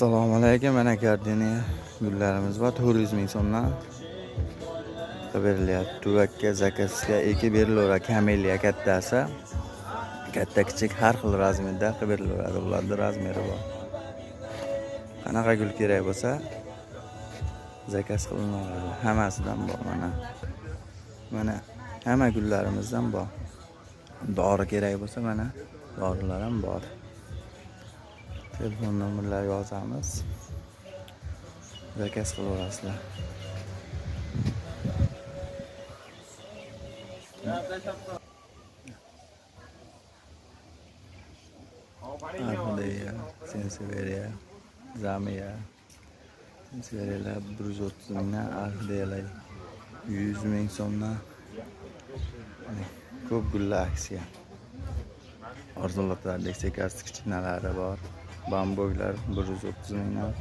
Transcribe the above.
Assalomu alaykum. Mana gardeniya gullarimiz bor. 400 ming so'mdan berilyapti. Tuvakka, zakazga ekib berilaveradi. Kameliya kattasi. Katta kichik har xil razmerda qilib berilaveradi. Ularda razmeri bor. Qanaqa gul kerak bo'lsa zakaz qilinadi. Hammasidan bor mana. Mana hamma gullarimizdan bor. Dori kerak bo'lsa mana dorilar ham bor. Telefon nomerlari yozamiz. Zakaz qilaverasizlar. Arxodeya, Senseveriya, Zamiya. Senseveriyalar 130 mingdan, Arxodeyalar 100 ming so'mdan. Ko'p gullar aksiya. Orzulotlar, deksakasi kichkinalari bor. Bambuylar 130 mingdan.